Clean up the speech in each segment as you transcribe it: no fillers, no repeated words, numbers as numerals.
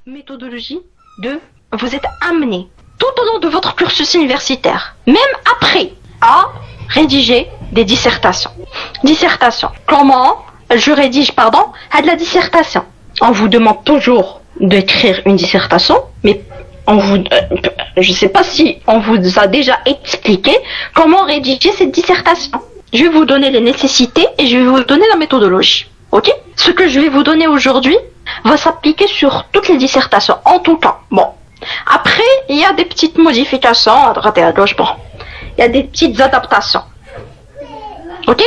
méthodologie de vous êtes amené tout au long de votre cursus universitaire, même après, à rédiger des dissertations. Dissertation. Comment je rédige, à de la dissertation. On vous demande toujours d'écrire une dissertation, mais je ne sais pas si on vous a déjà expliqué comment rédiger cette dissertation. Je vais vous donner les nécessités et je vais vous donner la méthodologie. Ok? Ce que je vais vous donner aujourd'hui va s'appliquer sur toutes les dissertations, en tout cas. Bon. Après, il y a des petites modifications à droite et à gauche. Bon. Il y a des petites adaptations. Ok?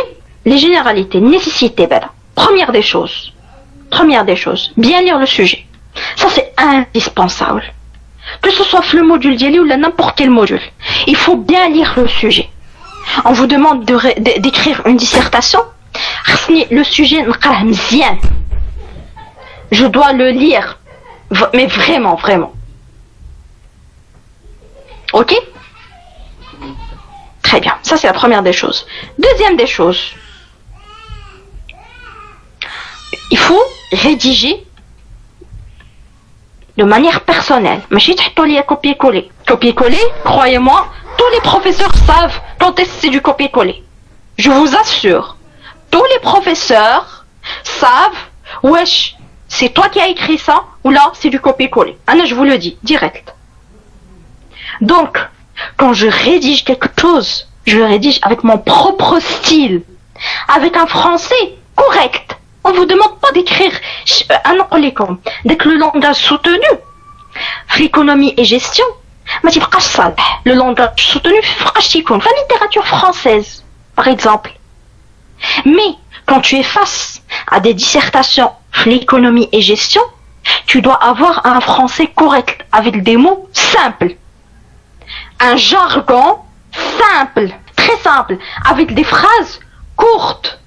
Les généralités, nécessités, Première des choses, bien lire le sujet. Ça, c'est indispensable. Que ce soit le module d'Yali ou n'importe quel module. Il faut bien lire le sujet. On vous demande d'écrire une dissertation. Le sujet, je dois le lire. Mais vraiment. Ok? Très bien. Ça, c'est la première des choses. Deuxième des choses. Il faut rédiger de manière personnelle. Mais copier-coller. Copier-coller, croyez-moi, tous les professeurs savent quand est-ce que c'est du copier-coller. Je vous assure, tous les professeurs savent, wesh, c'est toi qui as écrit ça, ou là, c'est du copier-coller. Anna, je vous le dis, direct. Donc, quand je rédige quelque chose, je le rédige avec mon propre style, avec un français correct. On ne vous demande pas d'écrire dès que le langage soutenu, l'économie et gestion, le langage soutenu, la littérature française, par exemple. Mais quand tu es face à des dissertations l'économie et gestion, tu dois avoir un français correct, avec des mots simples. Un jargon simple, très simple, avec des phrases courtes.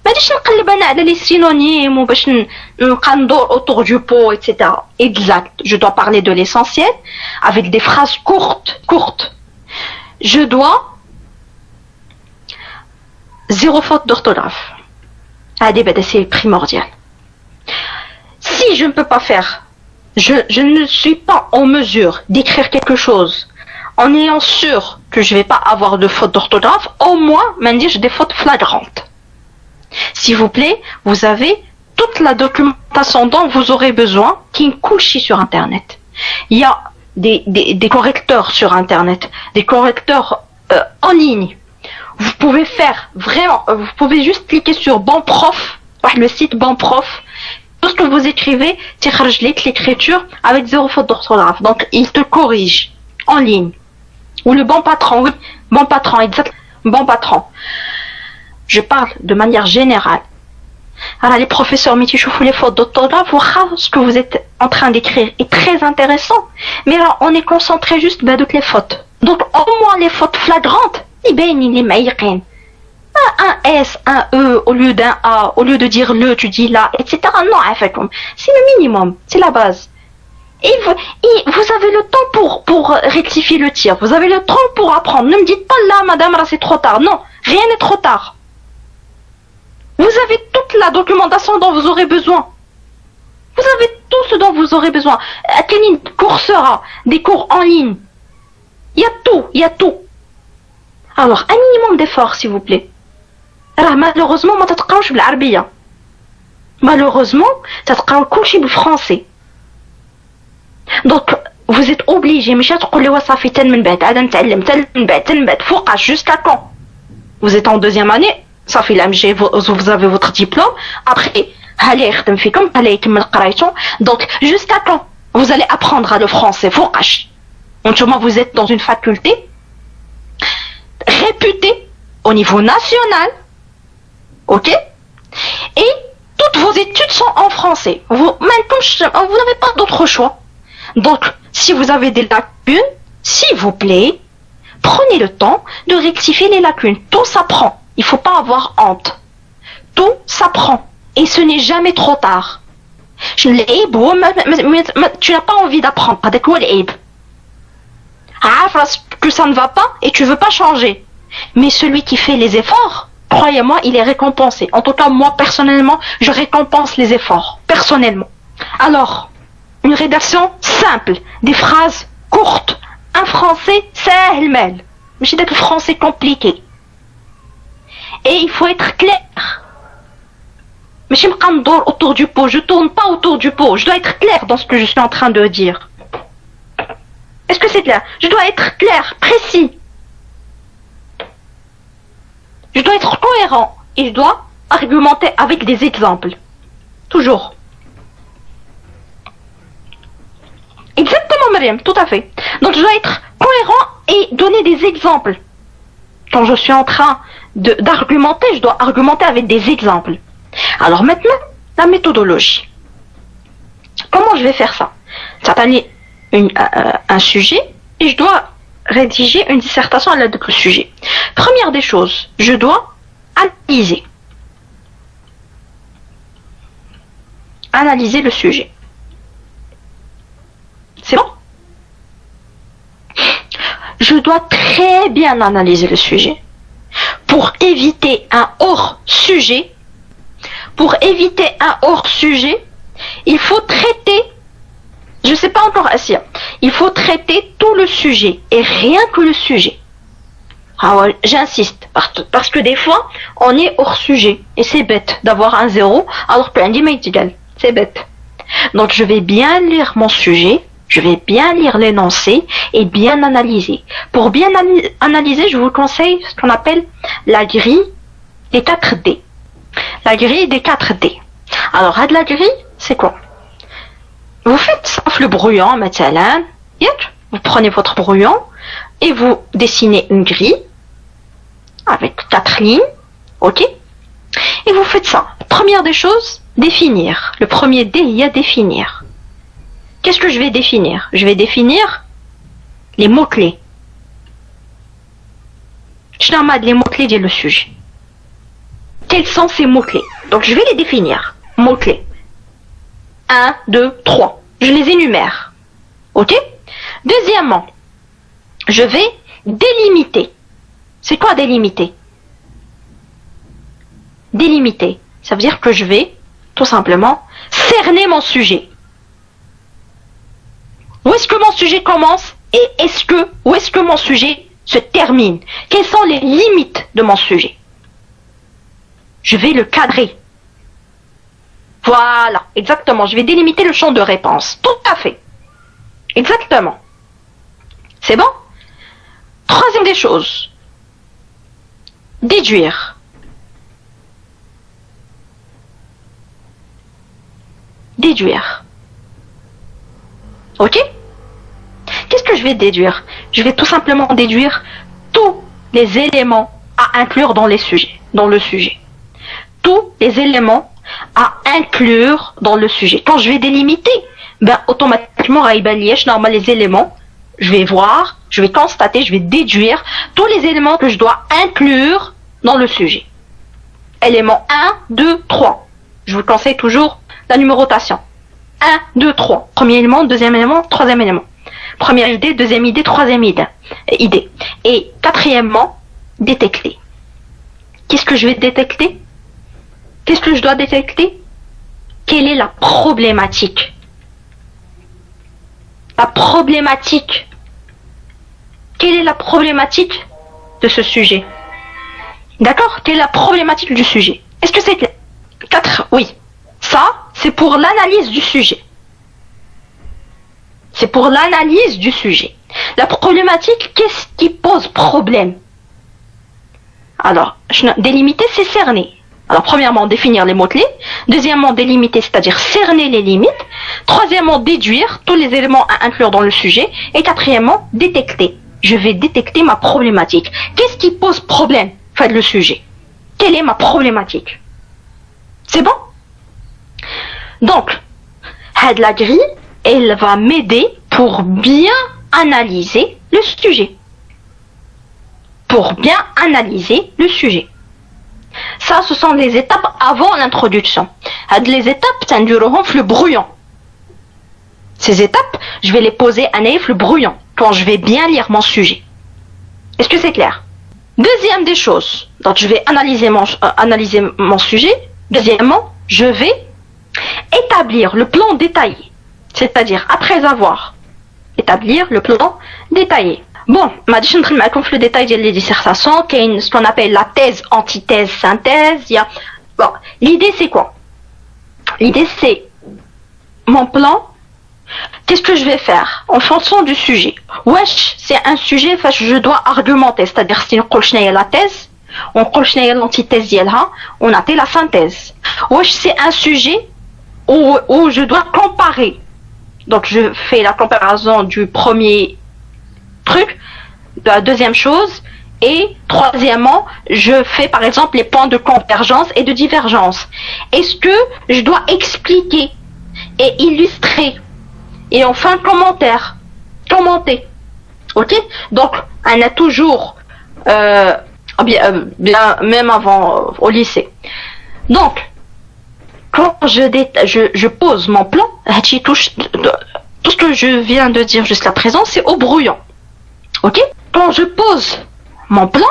مانيش نقلب انا على les synonymes وباش نبقى ندور autour du pot, etc. Exact. Je dois parler de l'essentiel avec des phrases courtes. Je dois zéro faute d'orthographe. C'est primordial. Si je ne peux pas faire, je ne suis pas en mesure d'écrire quelque chose en ayant sûr que je ne vais pas avoir de faute d'orthographe, au moins, j'ai des fautes flagrantes. S'il vous plaît, vous avez toute la documentation dont vous aurez besoin qui est couchée sur Internet. Il y a des correcteurs sur Internet, des correcteurs en ligne. Vous pouvez faire vraiment, vous pouvez juste cliquer sur Bon Prof, le site Bon Prof. Tout ce que vous écrivez, l'écriture avec zéro faute d'orthographe. Donc, il te corrige en ligne. Ou le Bon Patron, oui, Bon Patron, exact, Bon Patron. Je parle de manière générale. Alors les professeurs, mais tu chauffes les fautes d'orthographe, ce que vous êtes en train d'écrire est très intéressant. Mais là, on est concentré juste sur toutes les fautes. Donc au moins les fautes flagrantes, il les maïqin. Un S, un E au lieu d'un A, au lieu de dire le, tu dis là, etc. Non, en fait, c'est le minimum, c'est la base. Et vous avez le temps pour rectifier le tir. Vous avez le temps pour apprendre. Ne me dites pas là, madame, là c'est trop tard. Non, rien n'est trop tard. Vous avez toute la documentation dont vous aurez besoin. Vous avez tout ce dont vous aurez besoin. Quel cours sera? Des cours en ligne. Il y a tout. Alors, un minimum d'effort, s'il vous plaît. Alors, malheureusement, ما تتقراوش بالعربية. Malheureusement, تتقراو كلشي بالفرنسي. Donc, vous êtes obligé, مش تقولي وصافي من بعد عاد نتعلم من بعد فوقاش jusqu'à quand? Vous êtes en deuxième année. Ça fait l'AMG, vous avez votre diplôme. Après, donc, jusqu'à quand vous allez apprendre le français? Vous êtes dans une faculté réputée au niveau national. Ok? Et toutes vos études sont en français. Vous n'avez pas d'autre choix. Donc, si vous avez des lacunes, s'il vous plaît, prenez le temps de rectifier les lacunes. Tout s'apprend. Il ne faut pas avoir honte. Tout s'apprend. Et ce n'est jamais trop tard. Tu n'as pas envie d'apprendre. Que ça ne va pas et tu ne veux pas changer. Mais celui qui fait les efforts, croyez-moi, il est récompensé. En tout cas, moi, personnellement, je récompense les efforts. Personnellement. Alors, une rédaction simple, des phrases courtes, un français سهل مال ماشي داك الفرنسي compliqué. Et il faut être clair. ماشي نبقى ندور autour du pot, je tourne pas autour du pot, je dois être clair dans ce que je suis en train de dire. Est-ce que c'est clair? Je dois être clair, précis. Je dois être cohérent et je dois argumenter avec des exemples. Toujours. Exactement, Mariam, tout à fait. Donc je dois être cohérent et donner des exemples. Quand je suis en train d'argumenter, je dois argumenter avec des exemples. Alors maintenant, la méthodologie. Comment je vais faire ça? Ça va aller un sujet et je dois rédiger une dissertation à l'aide de ce sujet. Première des choses, je dois analyser. Analyser le sujet. C'est bon? Je dois très bien analyser le sujet. Pour éviter un hors-sujet, il faut traiter, je ne sais pas encore Assia, il faut traiter tout le sujet et rien que le sujet. Ah ouais, j'insiste, parce que des fois, on est hors sujet et c'est bête d'avoir un zéro alors que c'est bête. Donc je vais bien lire mon sujet, je vais bien lire l'énoncé et bien analyser. Pour bien analyser, je vous conseille ce qu'on appelle la grille des 4D. La grille des 4D. Alors, la grille, c'est quoi? Vous faites sauf le brouillon, مثلا, vous prenez votre brouillon et vous dessinez une grille avec 4 lignes, ok? Et vous faites ça. Première des choses, définir. Le premier D, il y a définir. Qu'est-ce que je vais définir? Je vais définir les mots-clés. Je n'ai les mots-clés dit le sujet. Quels sont ces mots-clés? Donc je vais les définir. Mots-clés. 1, 2, 3. Je les énumère. Ok? Deuxièmement, je vais délimiter. C'est quoi délimiter? Délimiter. Ça veut dire que je vais, tout simplement, cerner mon sujet. Où est-ce que mon sujet commence et où est-ce que mon sujet se termine? Quelles sont les limites de mon sujet? Je vais le cadrer. Voilà, exactement. Je vais délimiter le champ de réponse. Tout à fait. Exactement. C'est bon? Troisième des choses. Déduire. Déduire. Ok? Qu'est-ce que je vais déduire? Je vais tout simplement déduire tous les éléments à inclure dans le sujet. Tous les éléments à inclure dans le sujet. Quand je vais délimiter, automatiquement, normal les éléments, je vais voir, je vais constater, je vais déduire tous les éléments que je dois inclure dans le sujet. Éléments 1, 2, 3. Je vous conseille toujours la numérotation. 1, 2, 3. Premier élément, deuxième élément, troisième élément. Première idée, deuxième idée, troisième idée. Et quatrièmement, détecter. Qu'est-ce que je vais détecter? Qu'est-ce que je dois détecter? Quelle est la problématique? La problématique. Quelle est la problématique de ce sujet? D'accord? Quelle est la problématique du sujet? Est-ce que c'est clair? 4, oui. Ça, c'est pour l'analyse du sujet. C'est pour l'analyse du sujet. La problématique, qu'est-ce qui pose problème? Alors, délimiter, c'est cerner. Alors, premièrement, définir les mots-clés. Deuxièmement, délimiter, c'est-à-dire cerner les limites. Troisièmement, déduire tous les éléments à inclure dans le sujet. Et quatrièmement, détecter. Je vais détecter ma problématique. Qu'est-ce qui pose problème? Faites le sujet. Quelle est ma problématique? C'est bon? Donc, la grille, elle va m'aider pour bien analyser le sujet. Pour bien analyser le sujet. Ça, ce sont les étapes avant l'introduction. Les étapes, c'est le brouillon. Ces étapes, je vais les poser à le brouillon, quand je vais bien lire mon sujet. Est-ce que c'est clair? Deuxième des choses, donc je vais analyser mon sujet. Deuxièmement, je vais établir le plan détaillé. C'est-à-dire, après avoir établir le plan détaillé. Bon, ma je vais vous le détail des dissertations, ce qu'on appelle la thèse, antithèse, synthèse. Bon, l'idée c'est quoi? L'idée c'est mon plan. Qu'est-ce que je vais faire en fonction du sujet? Wesh, c'est un sujet, je dois argumenter, c'est-à-dire si on colle la thèse, on colle l'antithèse, on a la synthèse. Wesh, c'est un sujet où je dois comparer. Donc je fais la comparaison du premier truc, de la deuxième chose, et troisièmement, je fais par exemple les points de convergence et de divergence. Est-ce que je dois expliquer et illustrer? Et enfin, commenter. Ok? Donc, on a toujours, bien, même avant, au lycée. Donc, quand je pose mon plan, tout ce que je viens de dire jusqu'à présent, c'est au brouillon. Ok? Quand je pose mon plan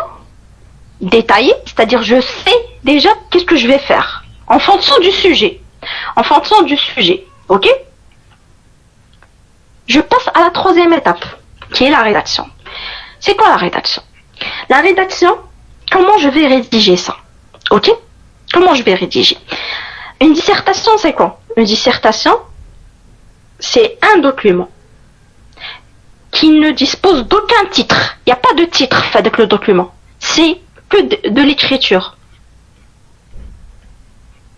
détaillé, c'est-à-dire je sais déjà qu'est-ce que je vais faire en fonction du sujet. Ok? Je passe à la troisième étape, qui est la rédaction. C'est quoi la rédaction? La rédaction, comment je vais rédiger ça? Ok? Comment je vais rédiger? Une dissertation, c'est quoi? Une dissertation, c'est un document qui ne dispose d'aucun titre. Il n'y a pas de titre avec le document. C'est que de l'écriture.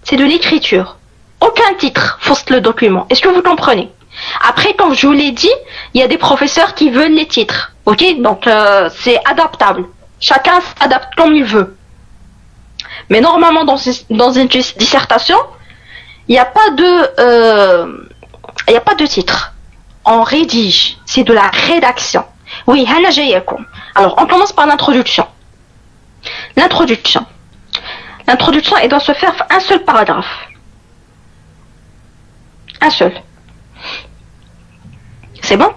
C'est de l'écriture. Aucun titre force le document. Est-ce que vous comprenez? Après, comme je vous l'ai dit, il y a des professeurs qui veulent les titres. Ok? Donc, c'est adaptable. Chacun s'adapte comme il veut. Mais normalement, dans une dissertation, il n'y a pas de titre. On rédige. C'est de la rédaction. Oui, hana jayakoum. Alors, on commence par l'introduction. L'introduction, elle doit se faire un seul paragraphe. Un seul. C'est bon?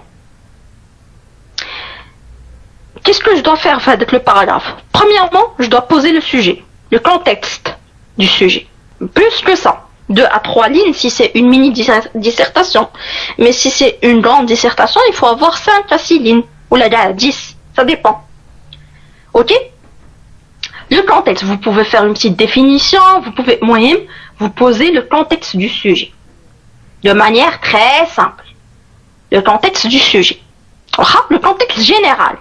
Qu'est-ce que je dois faire avec le paragraphe? Premièrement, je dois poser le sujet, le contexte du sujet. Plus que ça. 2 à 3 lignes si c'est une mini-dissertation. Mais si c'est une grande dissertation, il faut avoir 5 à 6 lignes. Ou là, 10. Ça dépend. Ok? Le contexte, vous pouvez faire une petite définition, vous posez le contexte du sujet. De manière très simple. Le contexte du sujet. Le contexte général.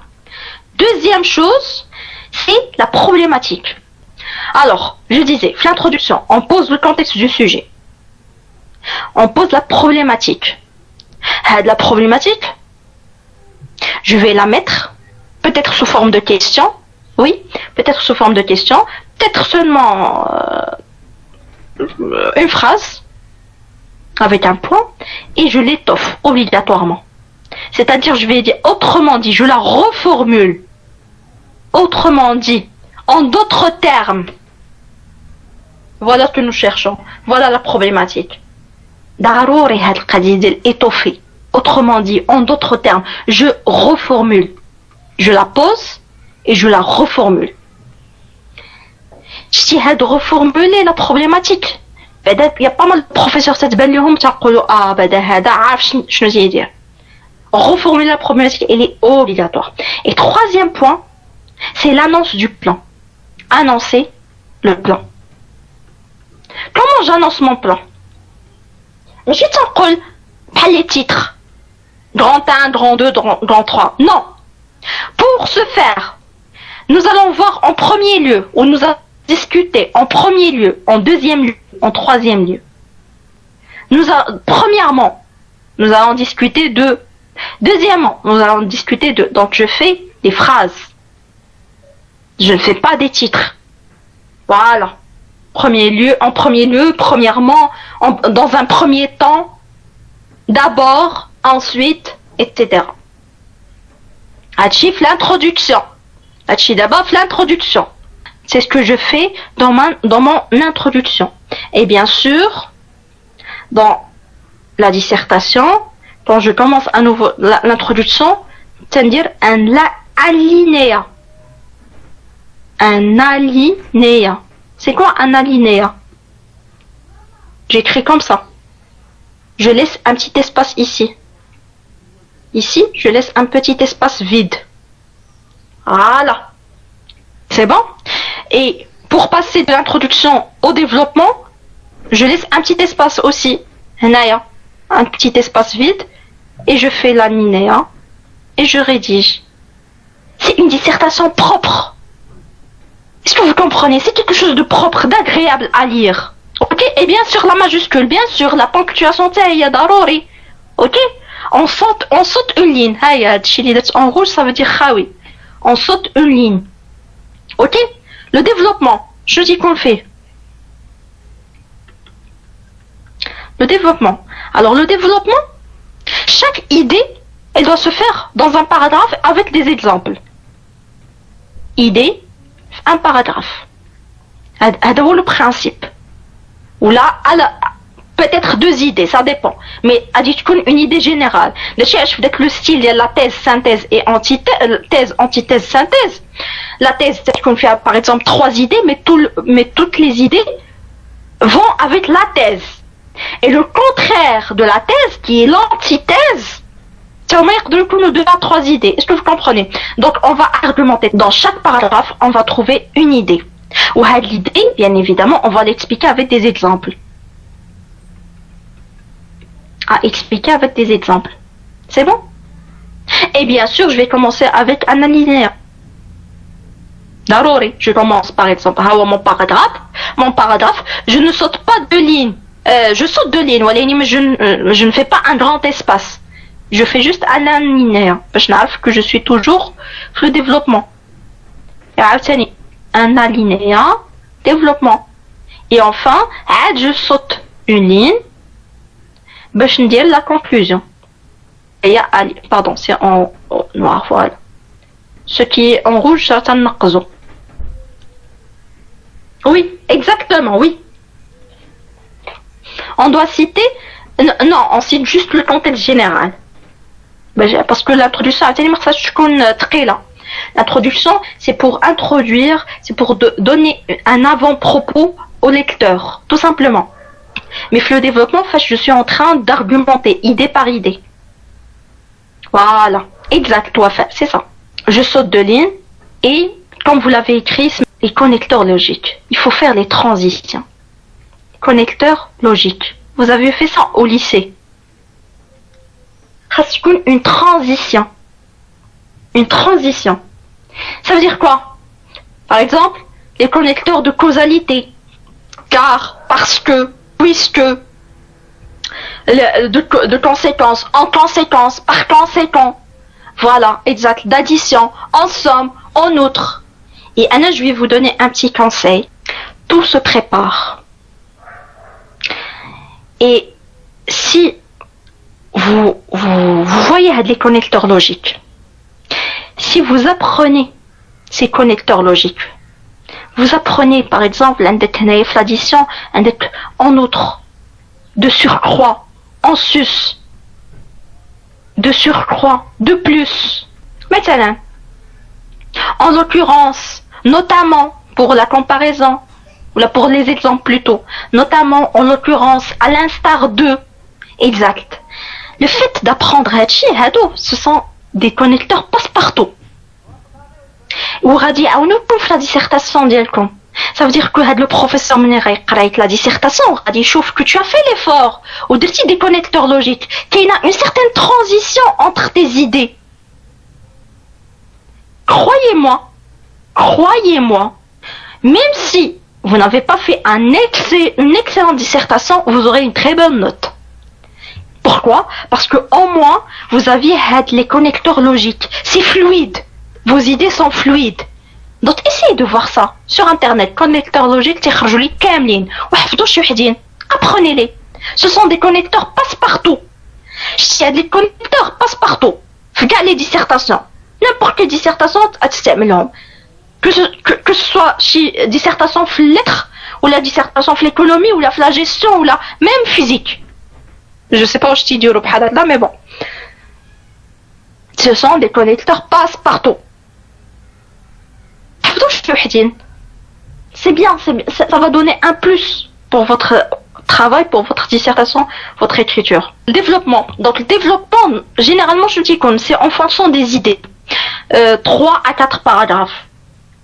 Deuxième chose, c'est la problématique. Alors, je disais, l'introduction, on pose le contexte du sujet. On pose la problématique. La problématique, je vais la mettre, peut-être sous forme de question. Oui, peut-être sous forme de question. Peut-être seulement une phrase avec un point et je l'étoffe obligatoirement. C'est-à-dire, je vais dire, autrement dit, je la reformule. Autrement dit, en d'autres termes. Voilà ce que nous cherchons. Voilà la problématique. Darouri had qadid étoffé. Autrement dit, en d'autres termes, je reformule. Je la pose et je la reformule. Je de reformuler la problématique. Il y a pas mal de professeurs qui disent reformuler la problématique, elle est obligatoire. Et troisième point, c'est l'annonce du plan. Annoncer le plan. Comment j'annonce mon plan? Je t'en les titres. Grand 1, grand 2, grand 3. Non. Pour ce faire, nous allons voir en premier lieu, ou nous allons discuter en premier lieu, en deuxième lieu, en troisième lieu. Premièrement, nous allons discuter de. Deuxièmement, nous allons discuter de. Donc je fais des phrases. Je ne fais pas des titres. Voilà. En premier lieu, premièrement, dans un premier temps, d'abord, ensuite, etc. Achif l'introduction. Achif d'abord l'introduction. C'est ce que je fais dans mon introduction. Et bien sûr, dans la dissertation, quand je commence à nouveau l'introduction, c'est-à-dire un alinéa. Un alinéa. C'est quoi un alinéa? J'écris comme ça. je laisse un petit espace ici. Ici, je laisse un petit espace vide. Voilà. C'est bon? Et pour passer de l'introduction au développement, je laisse un petit espace aussi. Un petit espace vide. Et je fais l'alinéa. Et je rédige. C'est une dissertation propre. Est-ce que vous comprenez? C'est quelque chose de propre, d'agréable à lire. Ok? Et bien sûr la majuscule, bien sûr la ponctuation, c'est daruri. Ok? On saute une ligne. En rouge, ça veut dire khawi. On saute une ligne. Ok? Le développement, je dis qu'on le fait. Le développement. Alors le développement, chaque idée, elle doit se faire dans un paragraphe avec des exemples. Idée, un paragraphe. C'est le principe. Ou là, peut-être deux idées, ça dépend. Mais une idée générale. Le style, il y a la thèse, synthèse et antithèse, antithèse, synthèse. La thèse, c'est qu'on fait par exemple 3 idées, mais toutes les idées vont avec la thèse. Et le contraire de la thèse, qui est l'antithèse, c'est au meilleur de nous 2 à 3 idées. Est-ce que vous comprenez? Donc on va argumenter. Dans chaque paragraphe, on va trouver une idée. Ou l'idée, bien évidemment, on va l'expliquer avec des exemples. À expliquer avec des exemples. C'est bon? Et bien sûr, je vais commencer avec un alinéa. Darori, je commence par exemple. Mon paragraphe, je ne saute pas de ligne. Je saute de ligne, mais je ne fais pas un grand espace. Je fais juste un alinéa. Je sais que je suis toujours sur le développement. Un alinéa, développement. Et enfin, je saute une ligne. Je vais dire la conclusion. Pardon, c'est en noir, voilà. Ce qui est en rouge, c'est un naqzo. Oui, exactement, oui. On doit citer... Non, on cite juste le contexte général. Parce que l'introduction, l'introduction, c'est pour introduire, c'est pour donner un avant-propos au lecteur, tout simplement. Mais le développement, je suis en train d'argumenter, idée par idée. Voilà, exact, c'est ça. Je saute de ligne et, comme vous l'avez écrit, les connecteurs logiques. Il faut faire les transitions. Connecteurs logiques. Vous avez fait ça au lycée. Une transition. Une transition. Ça veut dire quoi? Par exemple, les connecteurs de causalité. Car, parce que, puisque, de conséquence, en conséquence, par conséquent. Voilà, exact. D'addition, en somme, en outre. Et Anna, je vais vous donner un petit conseil. Tout se prépare. Et si vous voyez les connecteurs logiques, si vous apprenez ces connecteurs logiques, vous apprenez par exemple l'addition, en outre, de surcroît, en sus, de surcroît, de plus. Maintenant, en l'occurrence, notamment pour la comparaison, ou là pour les exemples plutôt, notamment en l'occurrence à l'instar de, exact. Le fait d'apprendre Hachi, ce sont des connecteurs passe-partout. Ou radi à une pouf la dissertation d'Elcom. Ça veut dire que le professeur Menera la dissertation, il chauffe que tu as fait l'effort. Ou des connecteurs logiques, qu'il y a une certaine transition entre tes idées. Croyez-moi, même si vous n'avez pas fait une excellente dissertation, vous aurez une très bonne note. Pourquoi? Parce que au moins, vous aviez les connecteurs logiques. C'est fluide. Vos idées sont fluides. Donc essayez de voir ça sur internet. Connecteurs logiques, apprenez-les. Ce sont des connecteurs passe-partout. Il y a des connecteurs passe-partout. Regarde les dissertations. N'importe quelle dissertation, que ce soit dissertation في lettres, ou la dissertation في l'économie, ou la gestion, ou la même physique. Je sais pas où je t'y dis là, mais bon. Ce sont des connecteurs passe-partout. C'est bien, ça va donner un plus pour votre travail pour votre dissertation, votre écriture. Le développement. Donc le développement, généralement je dis comme c'est en fonction des idées. 3 à 4 paragraphes.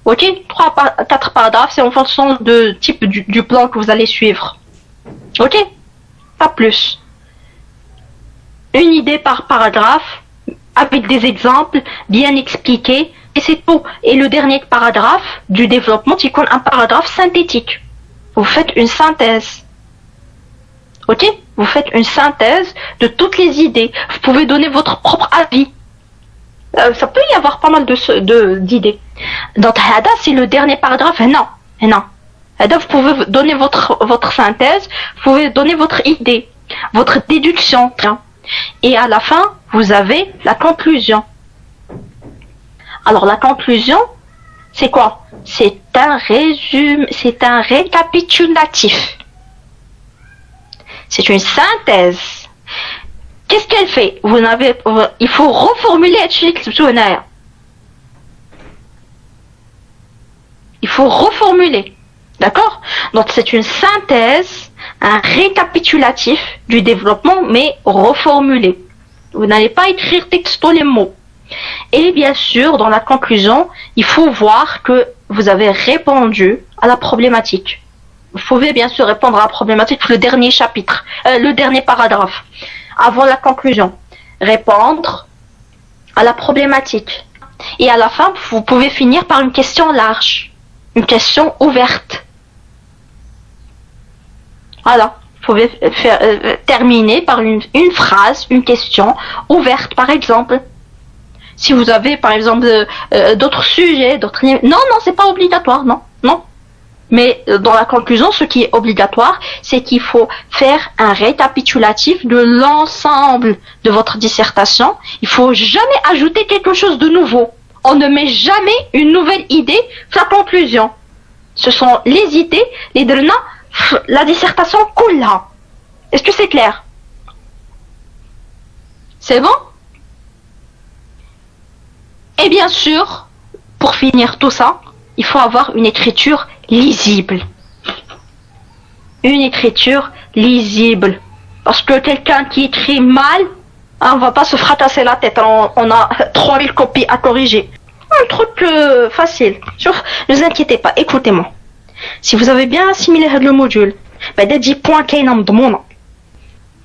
Ok, 3 à 4 paragraphes, c'est en fonction du type du plan que vous allez suivre. Ok, pas plus. Une idée par paragraphe, avec des exemples bien expliqués, et c'est tout. Et le dernier paragraphe du développement, c'est un paragraphe synthétique. Vous faites une synthèse. Ok, vous faites une synthèse de toutes les idées. Vous pouvez donner votre propre avis. Ça peut y avoir pas mal d'idées. Donc, Hada, c'est le dernier paragraphe. Non. Hada, vous pouvez donner votre synthèse, vous pouvez donner votre idée, votre déduction. Et à la fin, vous avez la conclusion. Alors, la conclusion, c'est quoi? C'est un résumé, c'est un récapitulatif. C'est une synthèse. Qu'est-ce qu'elle fait? Il faut reformuler. Il faut reformuler. D'accord? Donc c'est une synthèse, un récapitulatif du développement, mais reformulé. Vous n'allez pas écrire texto les mots. Et bien sûr, dans la conclusion, il faut voir que vous avez répondu à la problématique. Vous pouvez bien sûr répondre à la problématique, le dernier chapitre, le dernier paragraphe, avant la conclusion. Répondre à la problématique. Et à la fin, vous pouvez finir par une question large, une question ouverte. Voilà, vous pouvez terminer par une phrase, une question ouverte, par exemple. Si vous avez, par exemple, d'autres sujets, Non, c'est pas obligatoire, non. Mais dans la conclusion, ce qui est obligatoire, c'est qu'il faut faire un récapitulatif de l'ensemble de votre dissertation. Il faut jamais ajouter quelque chose de nouveau. On ne met jamais une nouvelle idée sur la conclusion. Ce sont les idées, les drna, la dissertation kulla. Est-ce que c'est clair? C'est bon? Et bien sûr, pour finir tout ça, il faut avoir une écriture lisible. Une écriture lisible. Parce que quelqu'un qui écrit mal, on va pas se fracasser la tête. On a 3000 copies à corriger. Un truc facile. Sauf, ne vous inquiétez pas, écoutez-moi. Si vous avez bien assimilé le module, il y a 10 points qui sont dans mon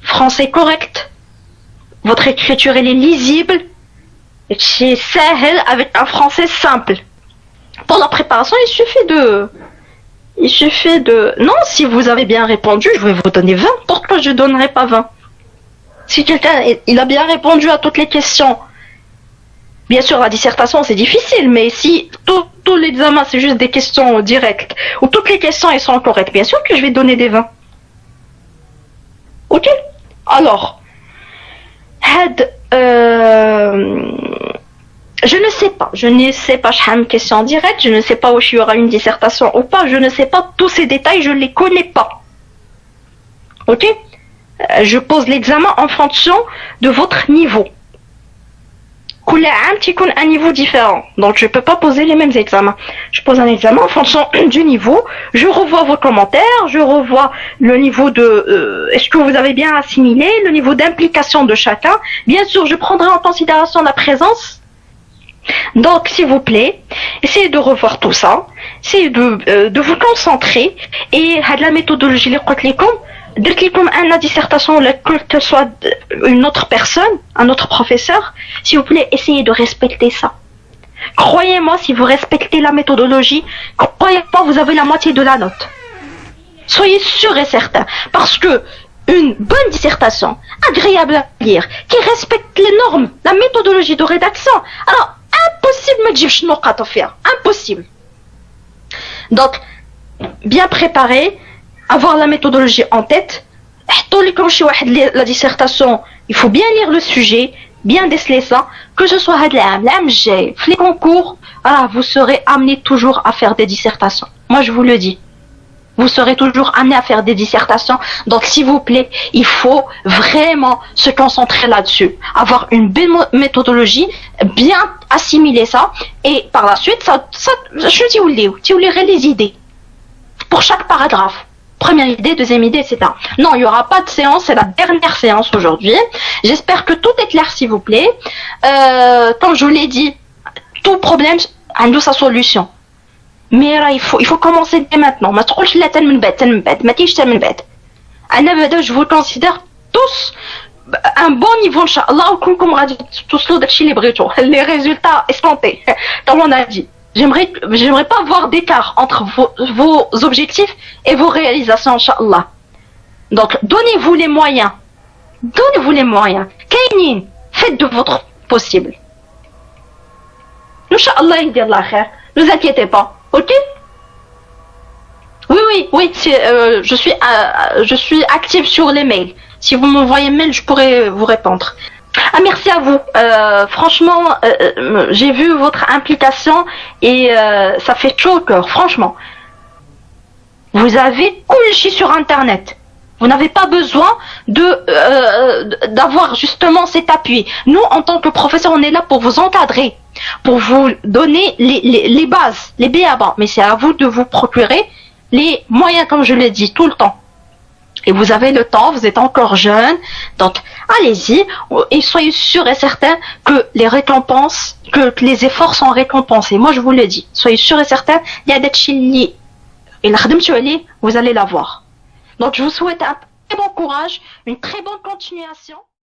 français correct. Votre écriture, elle est lisible. C'est sahel avec un français simple. Pour la préparation, il suffit de... Non, si vous avez bien répondu, je vais vous donner 20. Pourquoi je ne donnerai pas 20? Si quelqu'un il a bien répondu à toutes les questions, bien sûr, la dissertation, c'est difficile, mais si tout l'examen, c'est juste des questions directes, ou toutes les questions, elles sont correctes, bien sûr que je vais donner des 20. Ok? Alors, je ne sais pas, je j'ai une question directe, je ne sais pas où il y aura une dissertation ou pas, je ne sais pas tous ces détails, je ne les connais pas. Ok? Je pose l'examen en fonction de votre niveau. Un niveau différent, donc je ne peux pas poser les mêmes examens. Je pose un examen en fonction du niveau, je revois vos commentaires, je revois le niveau de est-ce que vous avez bien assimilé, le niveau d'implication de chacun. Bien sûr, je prendrai en considération la présence. Donc, s'il vous plaît, essayez de revoir tout ça, essayez de vous concentrer et la méthodologie la dissertation, que ce soit une autre personne, un autre professeur, s'il vous plaît, essayez de respecter ça. Croyez-moi, si vous respectez la méthodologie, croyez-moi, vous avez la moitié de la note. Soyez sûr et certain, parce que une bonne dissertation, agréable à lire, qui respecte les normes, la méthodologie de rédaction, alors impossible impossible. Donc, bien préparé, avoir la méthodologie en tête. La dissertation, il faut bien lire le sujet, bien déceler ça, que ce soit les concours, vous serez amené toujours à faire des dissertations. Moi, je vous le dis. Vous serez toujours amené à faire des dissertations. Donc, s'il vous plaît, il faut vraiment se concentrer là-dessus. Avoir une belle méthodologie, bien assimiler ça. Et par la suite, je dis où lirez les idées. Pour chaque paragraphe. Première idée, deuxième idée, etc. Non, il n'y aura pas de séance, c'est la dernière séance aujourd'hui. J'espère que tout est clair, s'il vous plaît. Comme je vous l'ai dit, tout problème a sa solution. Mais là, il faut commencer dès maintenant. Je vous considère tous un bon niveau, Inch'Allah, les résultats escomptés, comme on a dit. J'aimerais pas voir d'écart entre vos objectifs et vos réalisations, Inch'Allah. Donc, donnez-vous les moyens. Donnez-vous les moyens. Kainin, faites de votre possible. Inch'Allah, ne vous inquiétez pas. Ok? Oui, je suis active sur les mails. Si vous m'envoyez un mail, je pourrai vous répondre. Ah, merci à vous. Franchement, j'ai vu votre implication et ça fait chaud au cœur, franchement. Vous avez Kulchi sur Internet. Vous n'avez pas besoin d'avoir justement cet appui. Nous, en tant que professeurs, on est là pour vous encadrer, pour vous donner les bases, les b.a.-ba. Mais c'est à vous de vous procurer les moyens, comme je l'ai dit, tout le temps. Et vous avez le temps, vous êtes encore jeune, donc allez-y et soyez sûrs et certains que les récompenses, que les efforts sont récompensés. Moi, je vous le dis, soyez sûrs et certains, il y a des chili et vous allez l'avoir. Donc, je vous souhaite un très bon courage, une très bonne continuation.